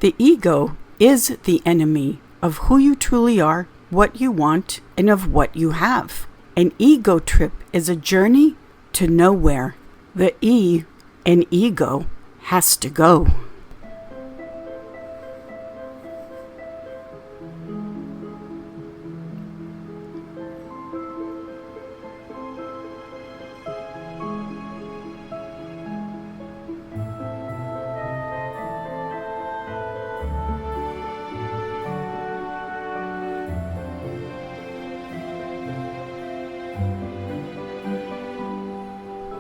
The ego is the enemy of who you truly are, what you want, and of what you have. An ego trip is a journey to nowhere. The E in ego has to go.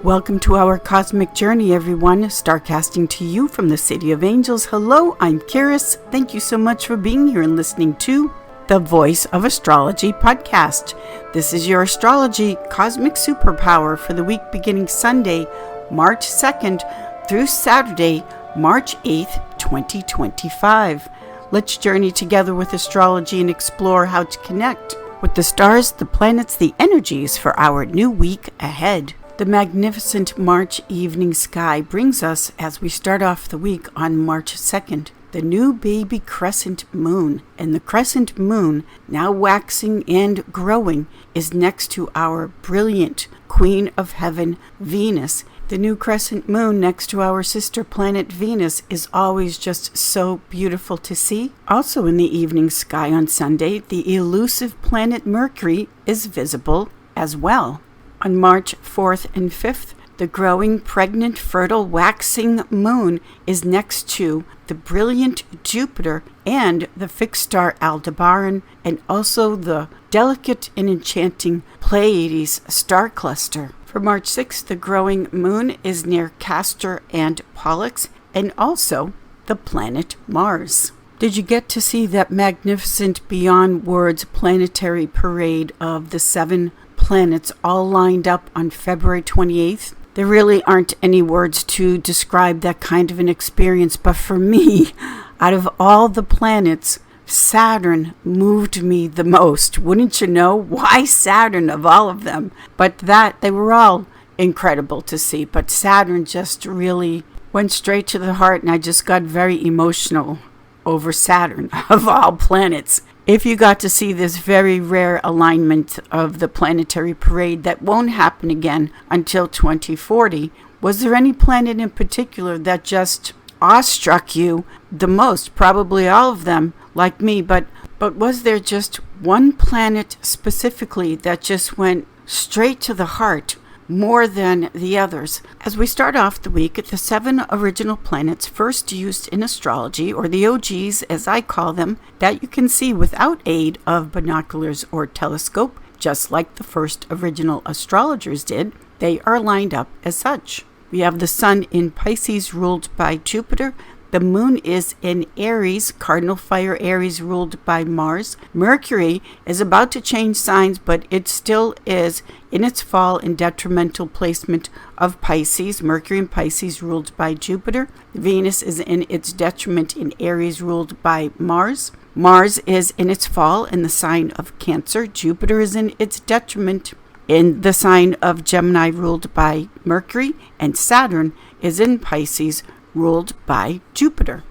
Welcome to our cosmic journey, everyone. Starcasting to you from the City of Angels. Hello, I'm Kiris. Thank you so much for being here and listening to the Voice of Astrology podcast. This is your astrology cosmic superpower for the week beginning Sunday, March 2nd through Saturday, March 8th, 2025. Let's journey together with astrology and explore how to connect with the stars, the planets, the energies for our new week ahead. The magnificent March evening sky brings us, as we start off the week on March 2nd, the new baby crescent moon. And the crescent moon, now waxing and growing, is next to our brilliant Queen of Heaven, Venus. The new crescent moon next to our sister planet Venus is always just so beautiful to see. Also in the evening sky on Sunday, the elusive planet Mercury is visible as well. On March 4th and 5th, the growing, pregnant, fertile, waxing moon is next to the brilliant Jupiter and the fixed star Aldebaran, and also the delicate and enchanting Pleiades star cluster. For March 6th, the growing moon is near Castor and Pollux, and also the planet Mars. Did you get to see that magnificent beyond words planetary parade of the 7 planets all lined up on February 28th? There really aren't any words to describe that kind of an experience, but for me, out of all the planets, Saturn moved me the most. Wouldn't you know? Why Saturn of all of them? But they were all incredible to see, but Saturn just really went straight to the heart, and I just got very emotional over Saturn of all planets. If you got to see this very rare alignment of the planetary parade that won't happen again until 2040, was there any planet in particular that just awestruck you the most? Probably all of them, like me, but was there just one planet specifically that just went straight to the heart more than the others? As we start off the week, the 7 original planets first used in astrology, or the OGs as I call them, that you can see without aid of binoculars or telescope, just like the first original astrologers did, they are lined up as such. We have the sun in Pisces, ruled by Jupiter. The moon is in Aries, cardinal fire Aries, ruled by Mars. Mercury is about to change signs, but it still is in its fall and detrimental placement of Pisces. Mercury in Pisces, ruled by Jupiter. Venus is in its detriment in Aries, ruled by Mars. Mars is in its fall in the sign of Cancer. Jupiter is in its detriment in the sign of Gemini, ruled by Mercury. And Saturn is in Pisces, ruled by Jupiter.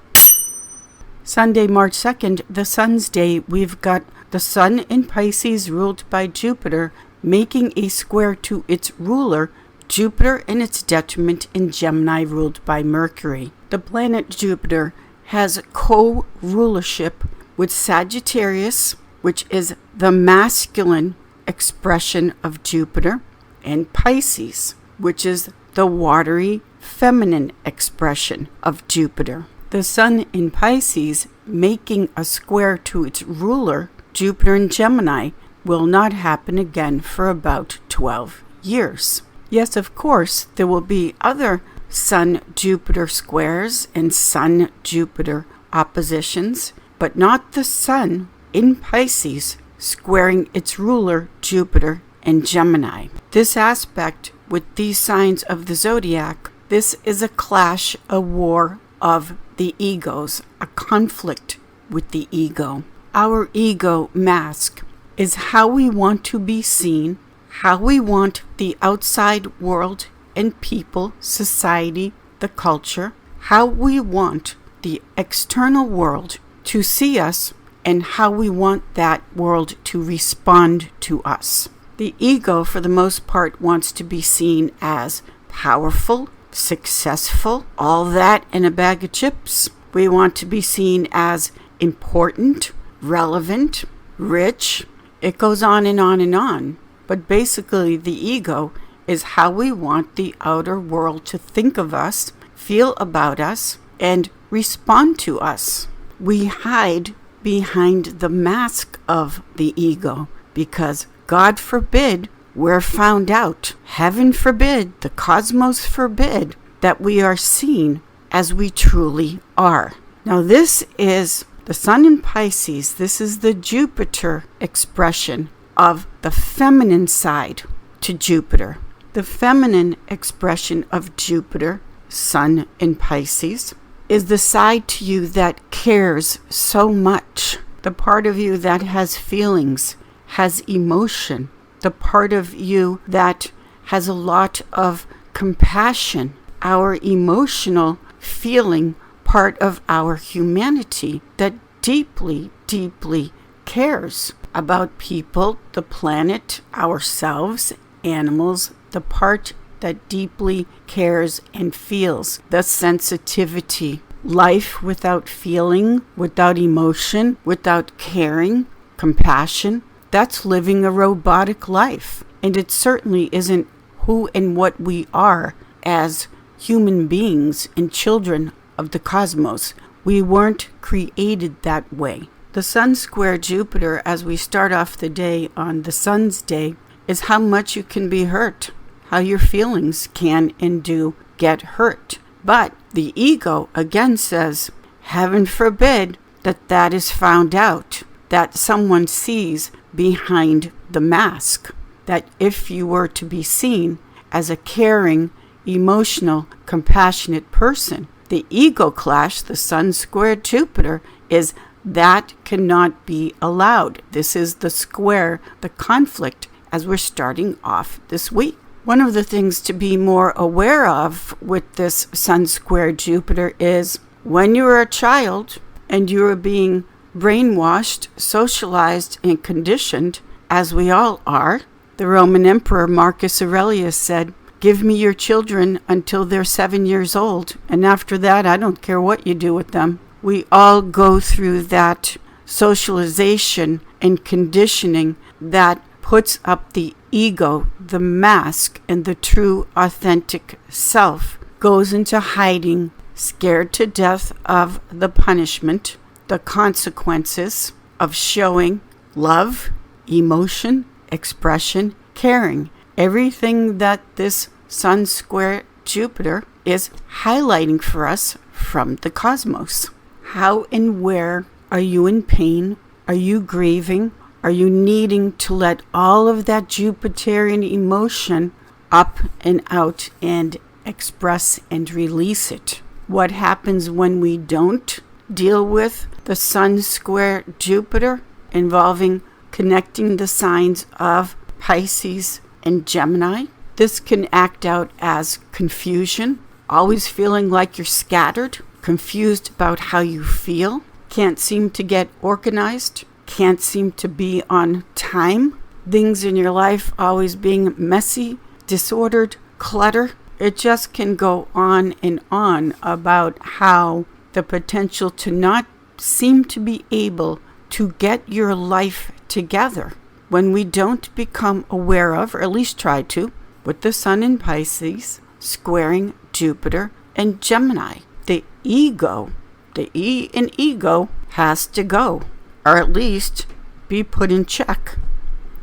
Sunday, March 2nd, the sun's day, we've got the sun in Pisces, ruled by Jupiter, making a square to its ruler, Jupiter, in its detriment in Gemini, ruled by Mercury. The planet Jupiter has co-rulership with Sagittarius, which is the masculine expression of Jupiter, and Pisces, which is the watery feminine expression of Jupiter. The sun in Pisces, making a square to its ruler, Jupiter in Gemini, will not happen again for about 12 years. Yes, of course, there will be other Sun-Jupiter squares and Sun-Jupiter oppositions, but not the sun in Pisces squaring its ruler, Jupiter in Gemini. This aspect with these signs of the zodiac, this is a clash, a war of the egos, a conflict with the ego. Our ego mask is how we want to be seen, how we want the outside world and people, society, the culture, how we want the external world to see us and how we want that world to respond to us. The ego, for the most part, wants to be seen as powerful, successful, all that in a bag of chips. We want to be seen as important, relevant, rich. It goes on and on and on. But basically, the ego is how we want the outer world to think of us, feel about us, and respond to us. We hide behind the mask of the ego because, God forbid, we're found out. Heaven forbid, the cosmos forbid, that we are seen as we truly are. Now, this is the Sun in Pisces. This is the Jupiter expression of the feminine side to Jupiter. The feminine expression of Jupiter, Sun in Pisces, is the side to you that cares so much. The part of you that has feelings, has emotion. The part of you that has a lot of compassion. Our emotional feeling part of our humanity that deeply, deeply cares about people, the planet, ourselves, animals, the part that deeply cares and feels, the sensitivity. Life without feeling, without emotion, without caring, compassion, that's living a robotic life. And it certainly isn't who and what we are as human beings and children of the cosmos. We weren't created that way. The Sun square Jupiter, as we start off the day on the Sun's day, is how much you can be hurt, how your feelings can and do get hurt. But the ego again says, heaven forbid that is found out, that someone sees behind the mask, that if you were to be seen as a caring, emotional, compassionate person, the ego clash, the Sun squared Jupiter, is that cannot be allowed. This is the square, the conflict, as we're starting off this week. One of the things to be more aware of with this Sun square Jupiter is when you were a child and you were being brainwashed, socialized, and conditioned, as we all are. The Roman Emperor Marcus Aurelius said, "Give me your children until they're 7 years old, and after that, I don't care what you do with them." We all go through that socialization and conditioning that puts up the ego, the mask, and the true authentic self goes into hiding, scared to death of the punishment, the consequences of showing love, emotion, expression, caring. Everything that this Sun square Jupiter is highlighting for us from the cosmos. How and where are you in pain? Are you grieving? Are you needing to let all of that Jupiterian emotion up and out and express and release it? What happens when we don't deal with the Sun square Jupiter, involving connecting the signs of Pisces and Gemini? This can act out as confusion, always feeling like you're scattered, confused about how you feel, can't seem to get organized, can't seem to be on time, things in your life always being messy, disordered, clutter. It just can go on and on about how the potential to not seem to be able to get your life together when we don't become aware of, or at least try to, with the Sun in Pisces squaring Jupiter and Gemini. The ego, the E in ego, has to go, or at least be put in check.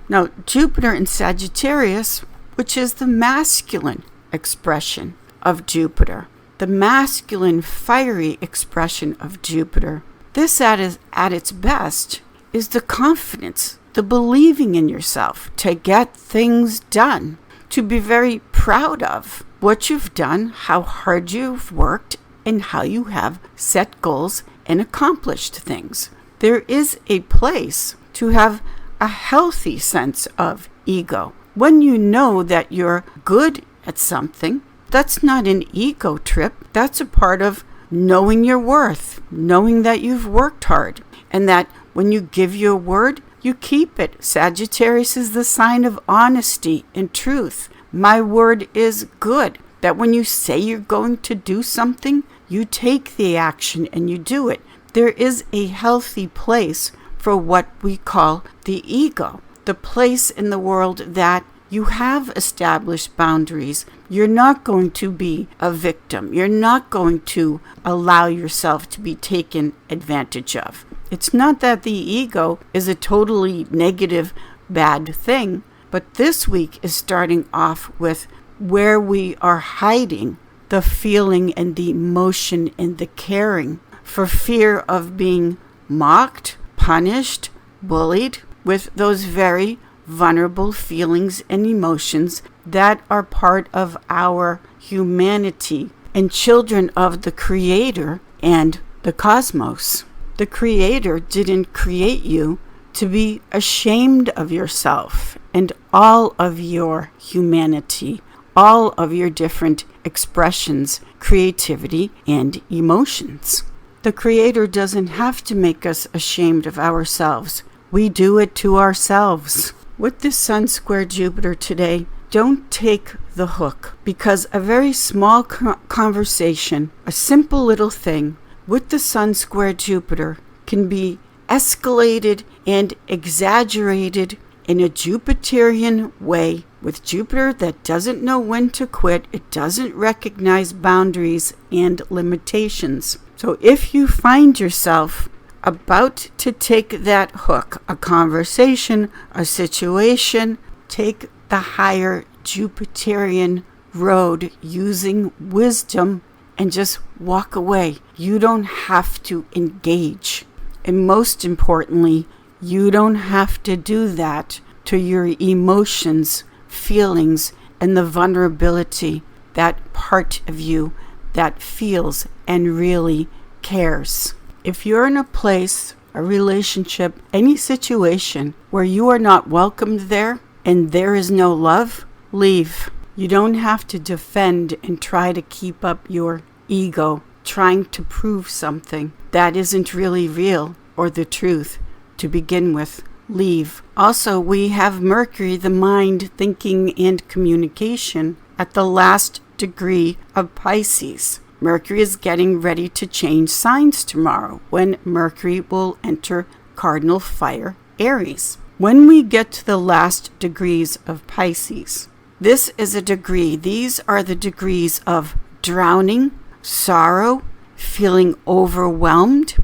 Now, Jupiter in Sagittarius, which is the masculine expression of Jupiter, the masculine, fiery expression of Jupiter, this at its best is the confidence, the believing in yourself to get things done, to be very proud of what you've done, how hard you've worked, and how you have set goals and accomplished things. There is a place to have a healthy sense of ego. When you know that you're good at something, that's not an ego trip. That's a part of knowing your worth, knowing that you've worked hard, and that when you give your word, you keep it. Sagittarius is the sign of honesty and truth. My word is good. That when you say you're going to do something, you take the action and you do it. There is a healthy place for what we call the ego, the place in the world that you have established boundaries. You're not going to be a victim. You're not going to allow yourself to be taken advantage of. It's not that the ego is a totally negative, bad thing, but this week is starting off with where we are hiding the feeling and the emotion and the caring for fear of being mocked, punished, bullied, with those very vulnerable feelings and emotions that are part of our humanity and children of the Creator and the cosmos. The Creator didn't create you to be ashamed of yourself and all of your humanity, all of your different expressions, creativity, and emotions. The Creator doesn't have to make us ashamed of ourselves. We do it to ourselves. With this Sun square Jupiter today, don't take the hook, because a very small conversation, a simple little thing with the Sun square Jupiter can be escalated and exaggerated in a Jupiterian way, with Jupiter that doesn't know when to quit. It doesn't recognize boundaries and limitations. So if you find yourself about to take that hook, a conversation, a situation, take the higher Jupiterian road using wisdom and just walk away. You don't have to engage. And most importantly, you don't have to do that to your emotions, feelings, and the vulnerability, that part of you that feels and really cares. If you're in a place, a relationship, any situation where you are not welcomed there and there is no love, leave. You don't have to defend and try to keep up your ego, trying to prove something that isn't really real or the truth to begin with. Leave. Also, we have Mercury, the mind, thinking, and communication, at the last degree of Pisces. Mercury is getting ready to change signs tomorrow, when Mercury will enter cardinal fire Aries. When we get to the last degrees of Pisces, this is a degree. These are the degrees of drowning, sorrow, feeling overwhelmed.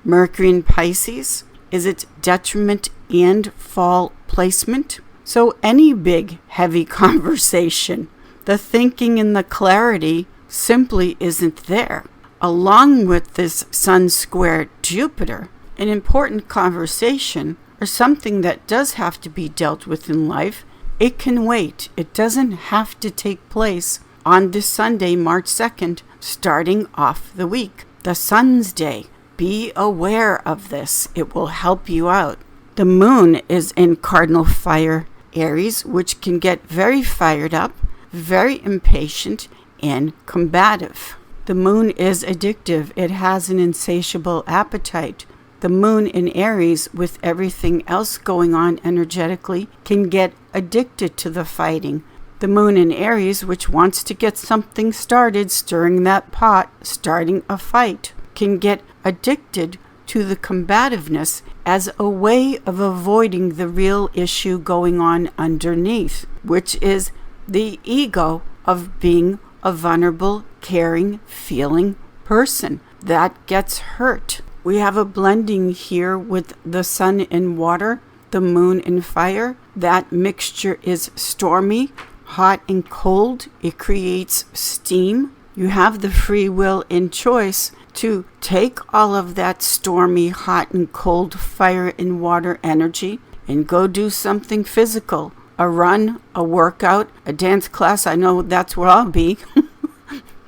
Mercury in Pisces is its detriment and fall placement. So any big, heavy conversation, the thinking and the clarity simply isn't there. Along with this Sun square Jupiter, an important conversation or something that does have to be dealt with in life, it can wait. It doesn't have to take place on this Sunday, March 2nd, starting off the week. The Sun's Day. Be aware of this. It will help you out. The moon is in cardinal fire Aries, which can get very fired up, very impatient, and combative. The moon is addictive. It has an insatiable appetite. The moon in Aries, with everything else going on energetically, can get addicted to the fighting. The moon in Aries, which wants to get something started, stirring that pot, starting a fight, can get addicted to the combativeness as a way of avoiding the real issue going on underneath, which is the ego of being a vulnerable, caring, feeling person that gets hurt. We have a blending here with the sun in water, the moon in fire. That mixture is stormy, hot and cold. It creates steam. You have the free will and choice to take all of that stormy, hot and cold fire and water energy and go do something physical. A run, a workout, a dance class. I know that's where I'll be.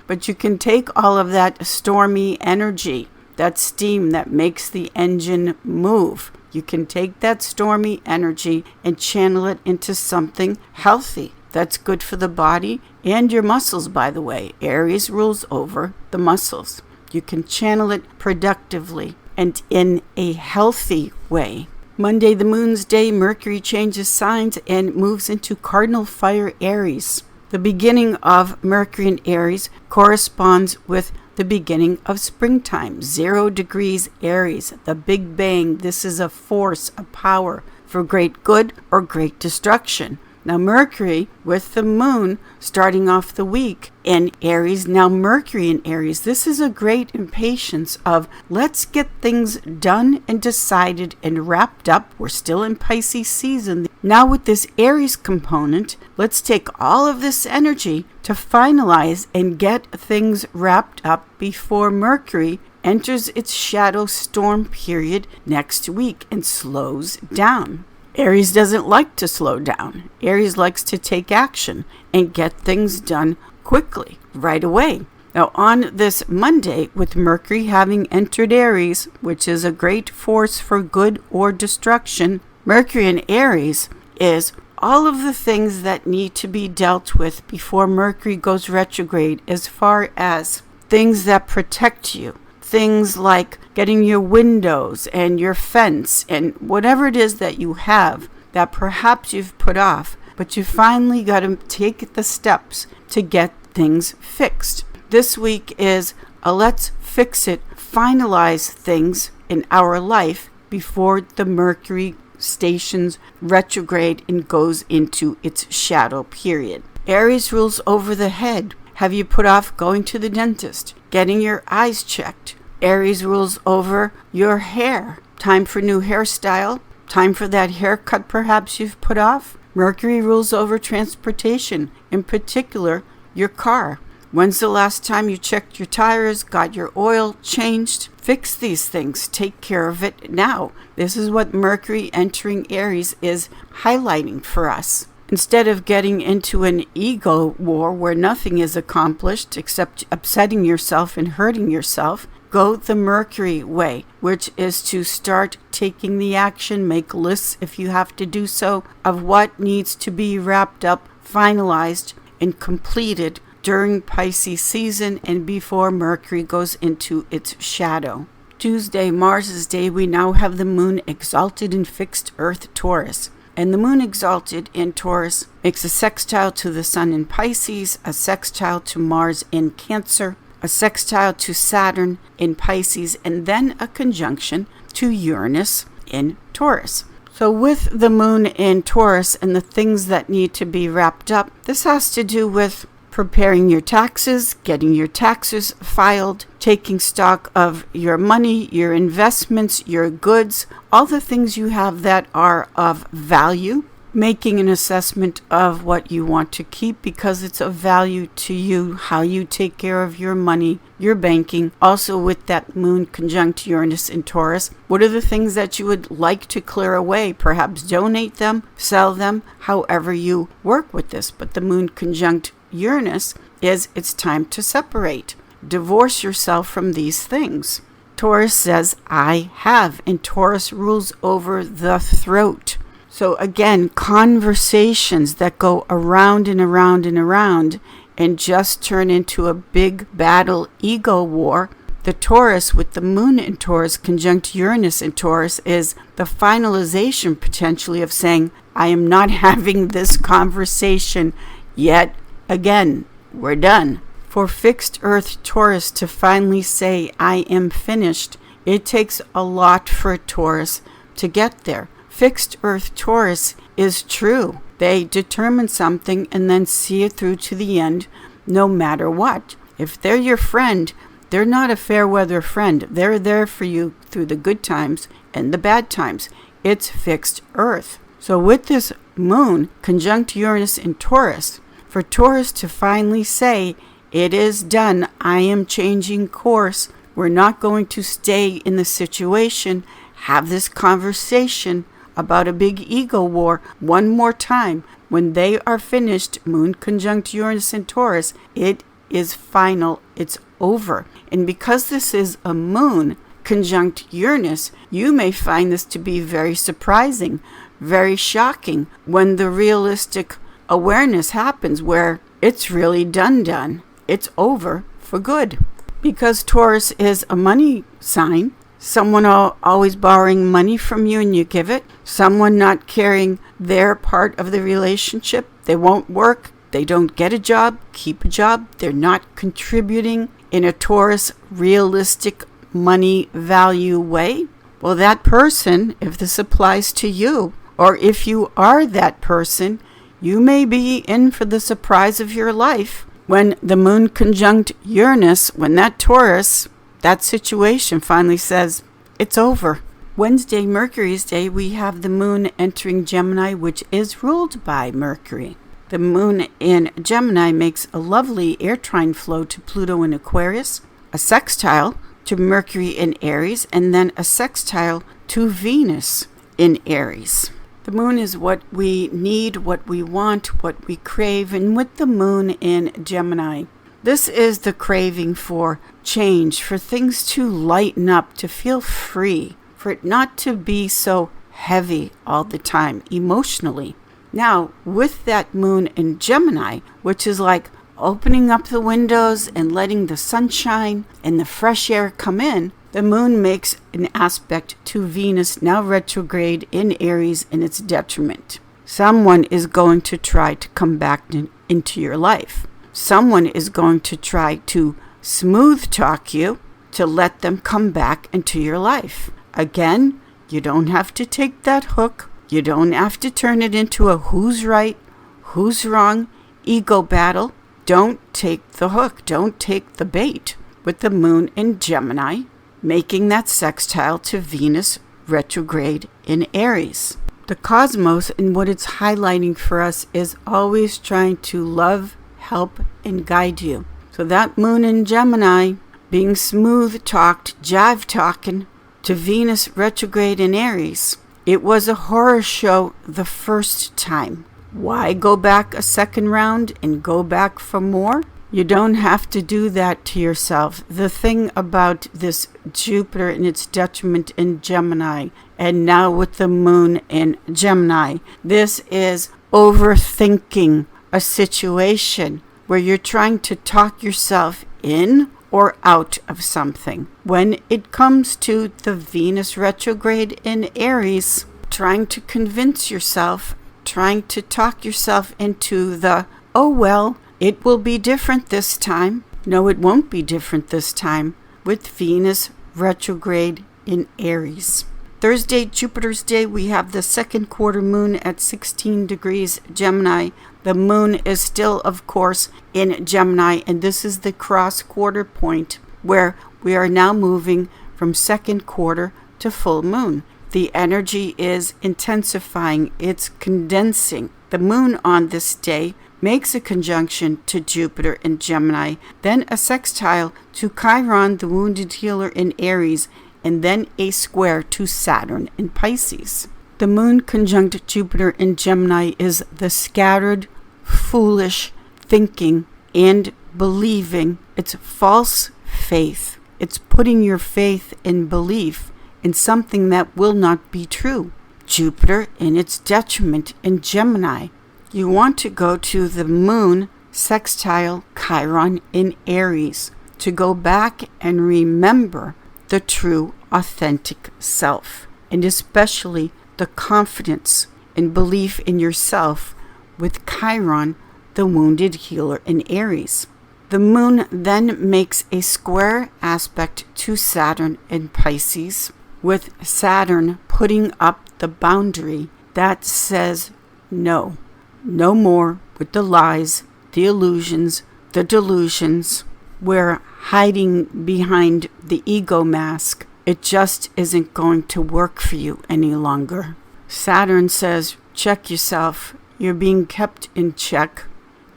But you can take all of that stormy energy, that steam that makes the engine move. You can take that stormy energy and channel it into something healthy that's good for the body and your muscles, by the way. Aries rules over the muscles. You can channel it productively and in a healthy way. Monday, the moon's day, Mercury changes signs and moves into cardinal fire Aries. The beginning of Mercury in Aries corresponds with the beginning of springtime. 0 degrees Aries, the Big Bang. This is a force, a power for great good or great destruction. Now Mercury with the moon starting off the week in Aries, now Mercury in Aries. This is a great impatience of let's get things done and decided and wrapped up. We're still in Pisces season. Now with this Aries component, let's take all of this energy to finalize and get things wrapped up before Mercury enters its shadow storm period next week and slows down. Aries doesn't like to slow down. Aries likes to take action and get things done quickly, right away. Now on this Monday, with Mercury having entered Aries, which is a great force for good or destruction, Mercury in Aries is all of the things that need to be dealt with before Mercury goes retrograde, as far as things that protect you. Things like getting your windows and your fence and whatever it is that you have that perhaps you've put off, but you finally got to take the steps to get things fixed. This week is a let's fix it, finalize things in our life before the Mercury stations retrograde and goes into its shadow period. Aries rules over the head. Have you put off going to the dentist, getting your eyes checked? Aries rules over your hair. Time for new hairstyle. Time for that haircut perhaps you've put off. Mercury rules over transportation, in particular your car. When's the last time you checked your tires, got your oil changed? Fix these things. Take care of it now. This is what Mercury entering Aries is highlighting for us. Instead of getting into an ego war where nothing is accomplished except upsetting yourself and hurting yourself, go the Mercury way, which is to start taking the action, make lists if you have to do so, of what needs to be wrapped up, finalized, and completed during Pisces season and before Mercury goes into its shadow. Tuesday, Mars's day, we now have the moon exalted in fixed Earth Taurus. And the moon exalted in Taurus makes a sextile to the sun in Pisces, a sextile to Mars in Cancer, a sextile to Saturn in Pisces, and then a conjunction to Uranus in Taurus. So with the moon in Taurus and the things that need to be wrapped up, this has to do with preparing your taxes, getting your taxes filed, taking stock of your money, your investments, your goods, all the things you have that are of value, making an assessment of what you want to keep because it's of value to you, how you take care of your money, your banking. Also with that moon conjunct Uranus in Taurus, what are the things that you would like to clear away? Perhaps donate them, sell them, however you work with this. But the moon conjunct Uranus is it's time to separate. Divorce yourself from these things. Taurus says, I have, and Taurus rules over the throat. So again, conversations that go around and around and around and just turn into a big battle ego war. The Taurus with the moon in Taurus conjunct Uranus in Taurus is the finalization potentially of saying, I am not having this conversation yet. Again, we're done. For fixed Earth Taurus to finally say, I am finished, it takes a lot for Taurus to get there. Fixed Earth Taurus is true. They determine something and then see it through to the end, no matter what. If they're your friend, they're not a fair weather friend. They're there for you through the good times and the bad times. It's fixed Earth. So with this moon conjunct Uranus in Taurus, for Taurus to finally say, it is done, I am changing course, we're not going to stay in the situation, have this conversation about a big ego war one more time. When they are finished, moon conjunct Uranus in Taurus, it is final, it's over. And because this is a moon conjunct Uranus, you may find this to be very surprising, very shocking when the realistic awareness happens where it's really done. It's over for good. Because Taurus is a money sign. Someone always borrowing money from you and you give it. Someone not carrying their part of the relationship. They won't work. They don't get a job, keep a job. They're not contributing in a Taurus realistic money value way. Well, that person, if this applies to you, or if you are that person, you may be in for the surprise of your life when the moon conjunct Uranus, when that Taurus, that situation finally says, it's over. Wednesday, Mercury's day, we have the moon entering Gemini, which is ruled by Mercury. The moon in Gemini makes a lovely air trine flow to Pluto in Aquarius, a sextile to Mercury in Aries, and then a sextile to Venus in Aries. The moon is what we need, what we want, what we crave, and with the moon in Gemini, this is the craving for change, for things to lighten up, to feel free, for it not to be so heavy all the time emotionally. Now, with that moon in Gemini, which is like opening up the windows and letting the sunshine and the fresh air come in, the moon makes an aspect to Venus, now retrograde in Aries, in its detriment. Someone is going to try to come back into your life. Someone is going to try to smooth talk you to let them come back into your life. Again, you don't have to take that hook. You don't have to turn it into a who's right, who's wrong ego battle. Don't take the hook. Don't take the bait. With the moon in Gemini, making that sextile to Venus retrograde in Aries. The cosmos and what it's highlighting for us is always trying to love, help, and guide you. So that moon in Gemini being smooth talked, jive talking to Venus retrograde in Aries. It was a horror show the first time. Why go back a second round and go back for more? You don't have to do that to yourself. The thing about this Jupiter and its detriment in Gemini, and now with the moon in Gemini, this is overthinking a situation where you're trying to talk yourself in or out of something. When it comes to the Venus retrograde in Aries, trying to convince yourself, trying to talk yourself into the, oh well, it will be different this time. No, it won't be different this time with Venus retrograde in Aries. Thursday, Jupiter's day, we have the second quarter moon at 16 degrees Gemini. The moon is still, of course, in Gemini, and this is the cross quarter point where we are now moving from second quarter to full moon. The energy is intensifying, it's condensing. The moon on this day makes a conjunction to Jupiter in Gemini, then a sextile to Chiron, the wounded healer in Aries, and then a square to Saturn in Pisces. The moon conjunct Jupiter in Gemini is the scattered, foolish thinking and believing. It's false faith. It's putting your faith and belief in something that will not be true. Jupiter in its detriment in Gemini. You want to go to the moon sextile Chiron in Aries to go back and remember the true, authentic self, and especially the confidence and belief in yourself with Chiron, the wounded healer in Aries. The moon then makes a square aspect to Saturn in Pisces, with Saturn putting up the boundary that says no. No more with the lies, the illusions, the delusions. We're hiding behind the ego mask. It just isn't going to work for you any longer. Saturn says, check yourself. You're being kept in check.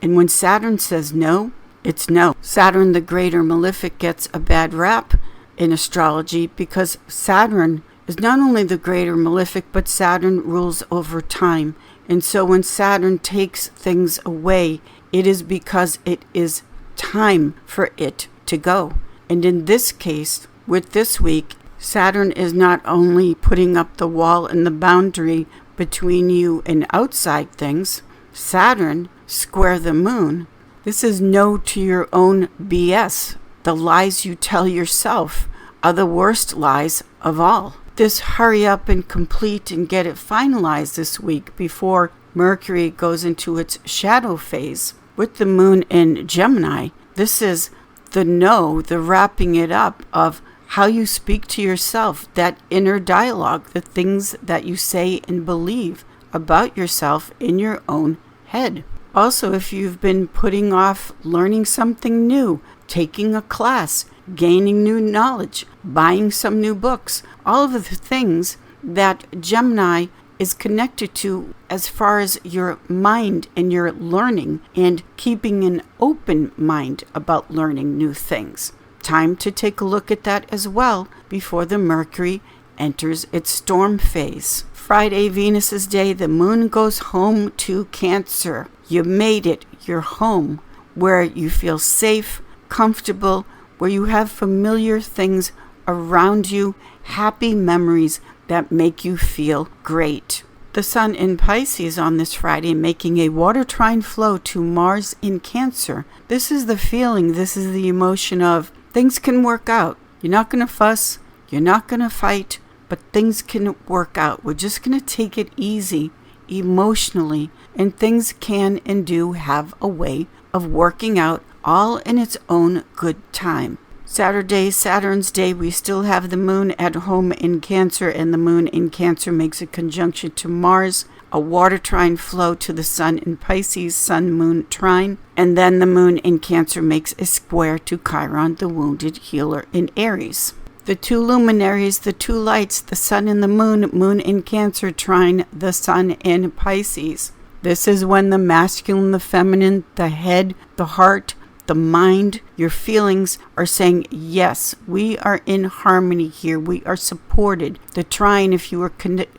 And when Saturn says no, it's no. Saturn the Greater Malefic gets a bad rap in astrology because Saturn is not only the Greater Malefic, but Saturn rules over time. And so when Saturn takes things away, it is because it is time for it to go. And in this case, with this week, Saturn is not only putting up the wall and the boundary between you and outside things. Saturn square the moon. This is no to your own BS the lies you tell yourself are the worst lies of all. This hurry up and complete and get it finalized this week before Mercury goes into its shadow phase with the moon in Gemini. This is the wrapping it up of how you speak to yourself, that inner dialogue, the things that you say and believe about yourself in your own head. Also, if you've been putting off learning something new, taking a class, gaining new knowledge, buying some new books, all of the things that Gemini is connected to as far as your mind and your learning and keeping an open mind about learning new things. Time to take a look at that as well before the Mercury enters its storm phase. Friday, Venus's day, the moon goes home to Cancer. You made it. You're home where you feel safe, comfortable, where you have familiar things around you, happy memories that make you feel great. The sun in Pisces on this Friday, making a water trine flow to Mars in Cancer. This is the feeling, this is the emotion of things can work out. You're not going to fuss, you're not going to fight, but things can work out. We're just going to take it easy emotionally, and things can and do have a way of working out all in its own good time. Saturday, Saturn's day, we still have the moon at home in Cancer, and the moon in Cancer makes a conjunction to Mars, a water trine flow to the sun in Pisces, sun-moon trine, and then the moon in Cancer makes a square to Chiron, the wounded healer in Aries. The two luminaries, the two lights, the sun and the moon, moon in Cancer trine the sun in Pisces. This is when the masculine, the feminine, the head, the heart, the mind, your feelings are saying, yes, we are in harmony here. We are supported. The trine, if you were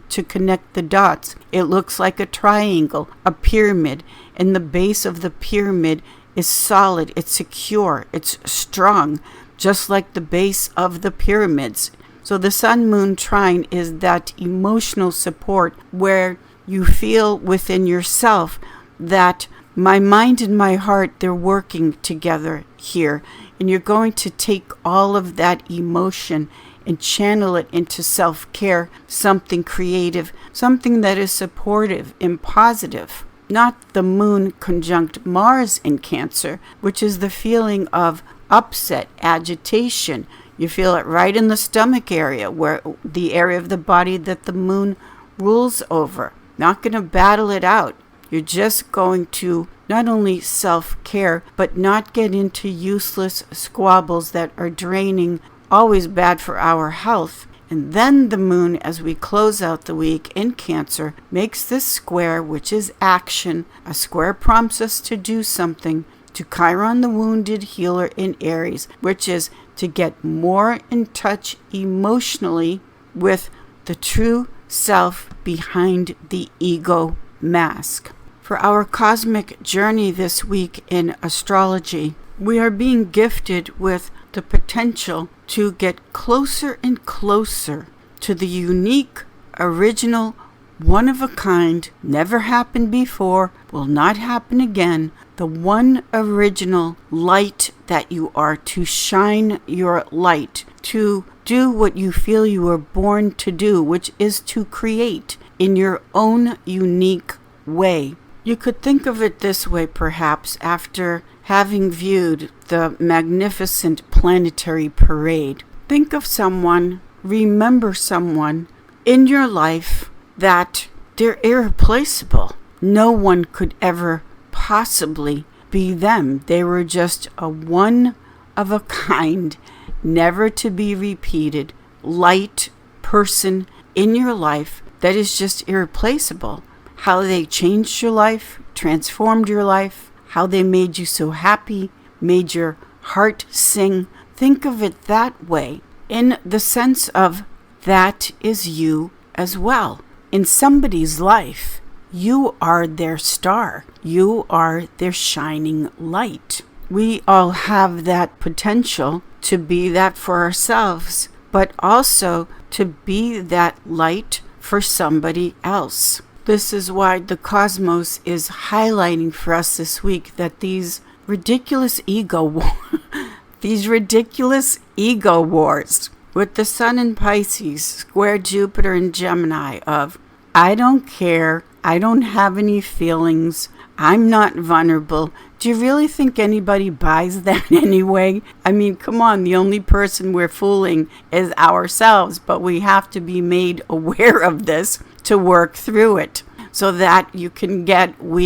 to connect the dots, it looks like a triangle, a pyramid, and the base of the pyramid is solid, it's secure, it's strong, just like the base of the pyramids. So the sun-moon trine is that emotional support where you feel within yourself that my mind and my heart, they're working together here. And you're going to take all of that emotion and channel it into self-care, something creative, something that is supportive and positive. Not the moon conjunct Mars in Cancer, which is the feeling of upset, agitation. You feel it right in the stomach area, where the area of the body that the moon rules over. Not going to battle it out. You're just going to not only self-care, but not get into useless squabbles that are draining, always bad for our health. And then the moon, as we close out the week in Cancer, makes this square, which is action. A square prompts us to do something, to Chiron, the wounded healer in Aries, which is to get more in touch emotionally with the true self behind the ego mask. For our cosmic journey this week in astrology, we are being gifted with the potential to get closer and closer to the unique, original, one-of-a-kind, never happened before, will not happen again, the one original light that you are, to shine your light, to do what you feel you were born to do, which is to create in your own unique way. You could think of it this way, perhaps, after having viewed the magnificent planetary parade. Think of someone, remember someone in your life that they're irreplaceable. No one could ever possibly be them. They were just a one-of-a-kind, never to be repeated, light person in your life that is just irreplaceable. How they changed your life, transformed your life, how they made you so happy, made your heart sing. Think of it that way, in the sense of that is you as well. In somebody's life, you are their star. You are their shining light. We all have that potential to be that for ourselves, but also to be that light for somebody else. This is why the cosmos is highlighting for us this week that these ridiculous ego these ridiculous ego wars with the Sun in Pisces, square Jupiter in Gemini of, I don't care, I don't have any feelings, I'm not vulnerable. Do you really think anybody buys that anyway? I mean, come on, the only person we're fooling is ourselves, but we have to be made aware of this to work through it so that we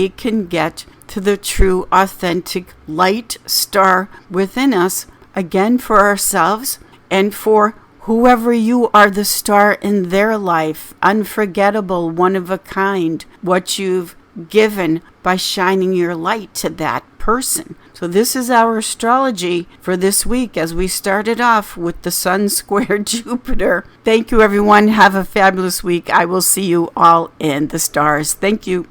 can get to the true, authentic light star within us, again for ourselves and for whoever you are the star in their life, unforgettable, one of a kind, what you've given by shining your light to that person. So this is our astrology for this week as we started off with the Sun square Jupiter. Thank you, everyone. Have a fabulous week. I will see you all in the stars. Thank you.